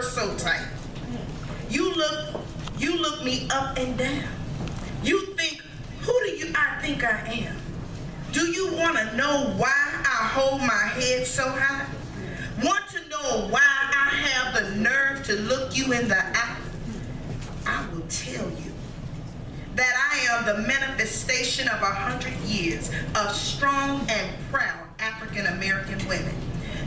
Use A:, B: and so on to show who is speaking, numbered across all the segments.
A: purse so tight. You look me up and down. You think, who do I think I am? Do you want to know why I hold my head so high? Want to know why I have the nerve to look you in the eye? I will tell you that I am the manifestation of 100 years of strong and proud African American women.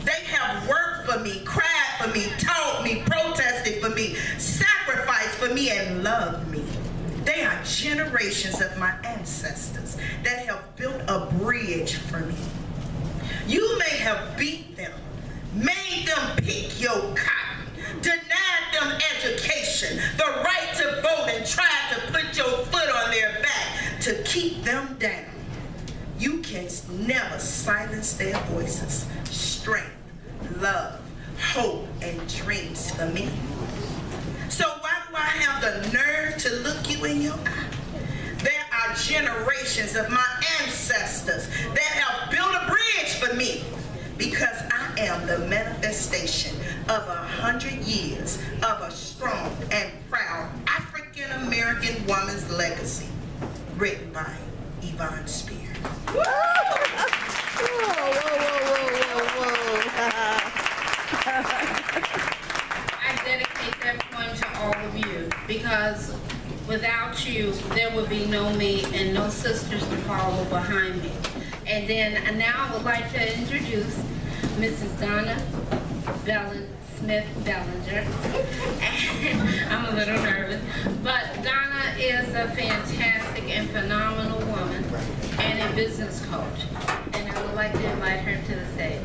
A: They have worked for me, cried for me, taught me, protested for me, sacrificed for me, and loved me. They are generations of my ancestors that have built a bridge for me. You may have beat them, made them pick your cotton, denied them education, the right to vote, and tried to put your foot on their back to keep them down. You can never silence their voices, strength, love, hope, and dreams for me. So why do I have the nerve to look you in your eye? There are generations of my ancestors that have built a bridge for me because I am the manifestation of 100 years of a strong and proud African American woman's legacy, written by Yvonne Spear.
B: Whoa, whoa, whoa, whoa, whoa.
C: I dedicate that poem to all of you because without you, there would be no me and no sisters to follow behind me. And then now I would like to introduce Mrs. Donna Smith Bellinger. I'm a little nervous, but Donna is a fantastic and phenomenal woman and a business coach. And I would like to invite her to the stage.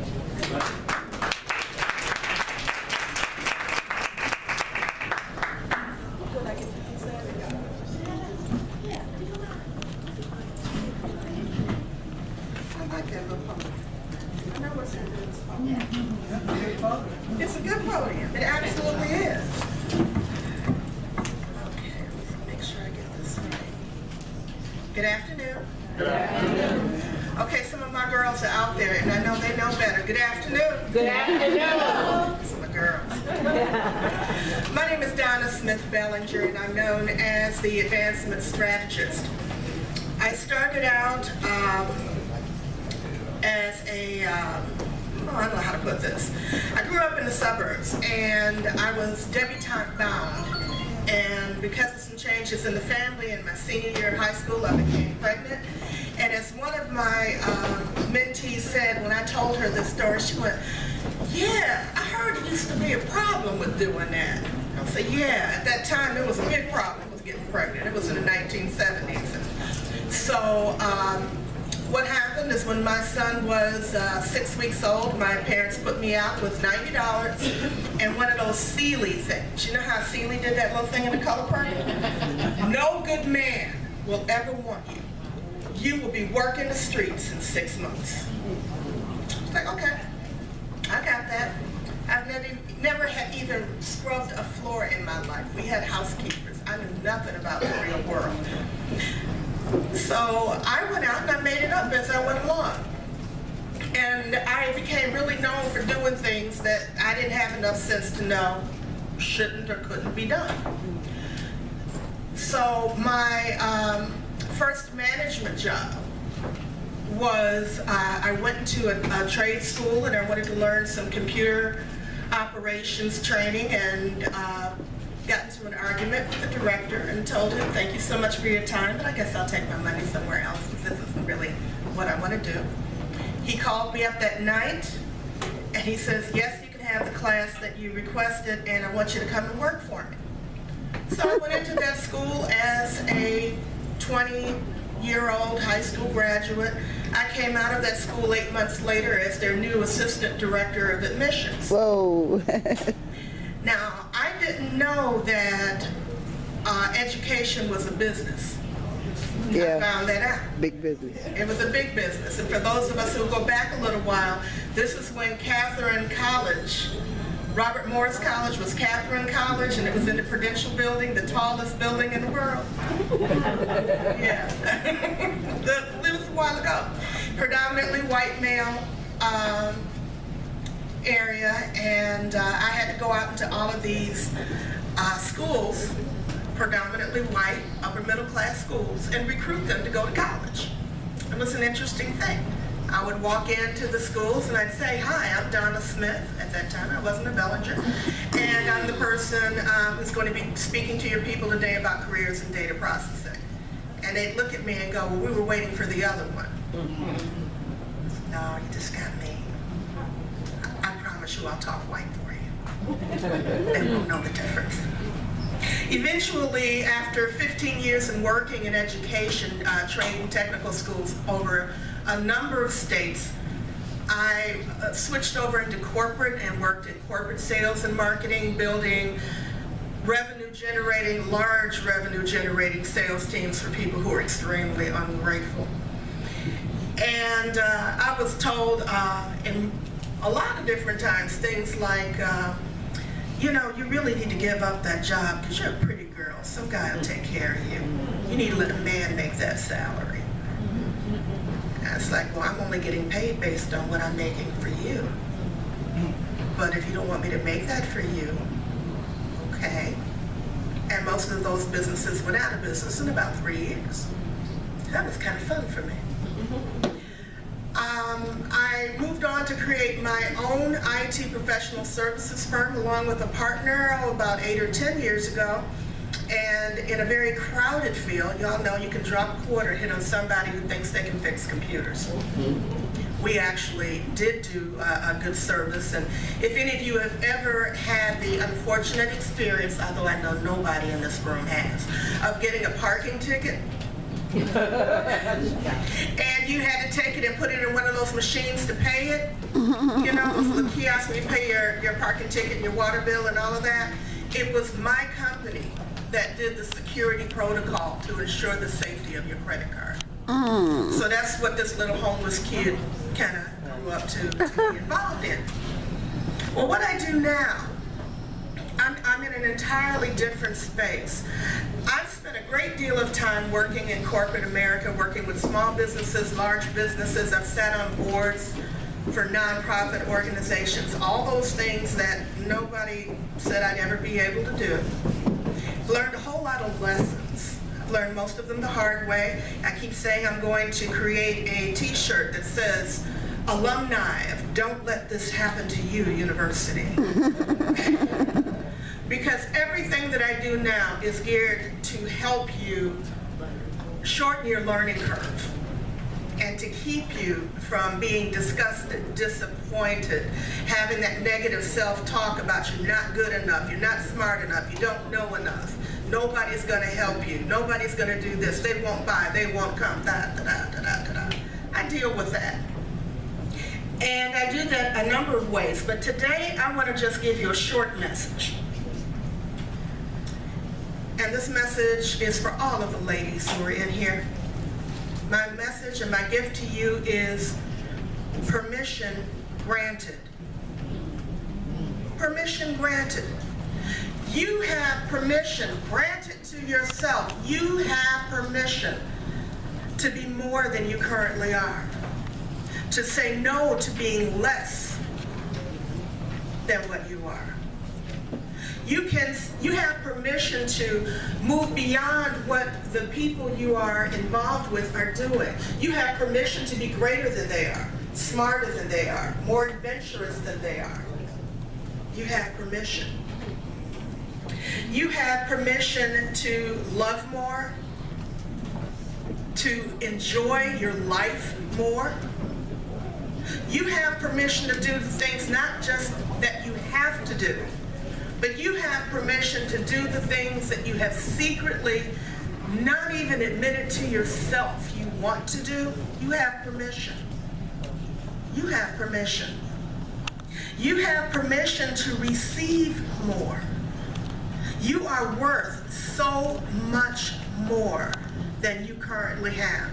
A: It's a good podium. It absolutely is. Okay, let's make sure I get this right. Good afternoon. Good afternoon. Okay, some of my girls are out there, and I know they know better. Good afternoon.
B: Good afternoon.
A: Some of the girls. My name is Donna Smith Bellinger, and I'm known as the Advancement Strategist. I started out as a I don't know how to put this. I grew up in the suburbs, and I was debutante bound. And because of some changes in the family in my senior year of high school, I became pregnant. And as one of my mentees said when I told her this story, she went, "Yeah, I heard it used to be a problem with doing that." I said, "Yeah, at that time it was a big problem with getting pregnant. It was in the 1970s." And so what happened is when my son was 6 weeks old, my parents put me out with $90 and one of those Sealy things. You know how Sealy did that little thing in the color purple? No good man will ever want you. You will be working the streets in 6 months. I was like, okay, I got that. I've never had even scrubbed a floor in my life. We had housekeepers. I knew nothing about the real world. So I went out and I made it up as I went along. And I became really known for doing things that I didn't have enough sense to know shouldn't or couldn't be done. So my first management job was I went into a trade school and I wanted to learn some computer operations training, and got into an argument with the director and told him, "Thank you so much for your time, but I guess I'll take my money somewhere else because this isn't really what I want to do." He called me up that night and he says, "Yes, you can have the class that you requested, and I want you to come and work for me." So I went into that school as a 20-year-old high school graduate. I came out of that school 8 months later as their new assistant director of admissions.
B: Whoa.
A: Now, I didn't know that education was a business.
B: Yeah.
A: I found that out.
B: Big business.
A: It was a big business. And for those of us who go back a little while, this is when Catherine College, Robert Morris College was Catherine College, and it was in the Prudential Building, the tallest building in the world. Yeah. It was a while ago. Predominantly white male. area, and I had to go out into all of these schools, predominantly white, upper middle class schools, and recruit them to go to college. It was an interesting thing. I would walk into the schools and I'd say, "Hi, I'm Donna Smith." At that time, I wasn't a Bellinger. "And I'm the person who's going to be speaking to your people today about careers in data processing." And they'd look at me and go, "Well, we were waiting for the other one." "No, you just got me. I promise you I'll talk white for you. And we'll know the difference." Eventually, after 15 years in working in education, training technical schools over a number of states, I switched over into corporate and worked in corporate sales and marketing, building revenue-generating, large revenue-generating sales teams for people who are extremely ungrateful. And I was told in a lot of different times things like, "You know, you really need to give up that job because you're a pretty girl. Some guy will take care of you. You need to let a man make that salary." And it's like, "Well, I'm only getting paid based on what I'm making for you. But if you don't want me to make that for you, okay." And most of those businesses went out of business in about 3 years. That was kind of fun for me. I moved on to create my own IT professional services firm along with a partner about 8 or 10 years ago. And in a very crowded field, y'all know you can drop a quarter, hit on somebody who thinks they can fix computers. We actually did do a good service. And if any of you have ever had the unfortunate experience, although I know nobody in this room has, of getting a parking ticket, and you had to take it and put it in one of those machines to pay it, you know, those little kiosks where you pay your parking ticket and your water bill and all of that. It was my company that did the security protocol to ensure the safety of your credit card. So that's what this little homeless kid kind of grew up to be involved in. Well, what I do now, I'm in an entirely different space. I've spent a great deal of time working in corporate America, working with small businesses, large businesses. I've sat on boards for nonprofit organizations, all those things that nobody said I'd ever be able to do. Learned a whole lot of lessons. I've learned most of them the hard way. I keep saying I'm going to create a t-shirt that says, "Alumni of Don't Let This Happen to You, University." Because everything that I do now is geared to help you shorten your learning curve and to keep you from being disgusted, disappointed, having that negative self-talk about you're not good enough, you're not smart enough, you don't know enough, nobody's going to help you, nobody's going to do this, they won't buy, they won't come, da-da-da-da-da-da. I deal with that. And I do that a number of ways, but today I want to just give you a short message. And this message is for all of the ladies who are in here. My message and my gift to you is permission granted. Permission granted. You have permission granted to yourself. You have permission to be more than you currently are. To say no to being less than what you are. You have permission to move beyond what the people you are involved with are doing. You have permission to be greater than they are, smarter than they are, more adventurous than they are. You have permission. You have permission to love more, to enjoy your life more. You have permission to do the things not just that you have to do, but you have permission to do the things that you have secretly not even admitted to yourself you want to do. You have permission. You have permission. You have permission to receive more. You are worth so much more than you currently have.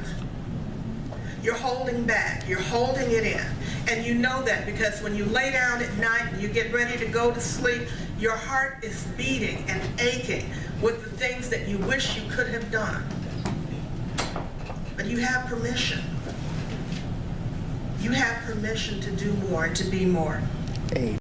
A: You're holding back, you're holding it in. And you know that because when you lay down at night and you get ready to go to sleep, your heart is beating and aching with the things that you wish you could have done. But you have permission. You have permission to do more, to be more.
B: Amen.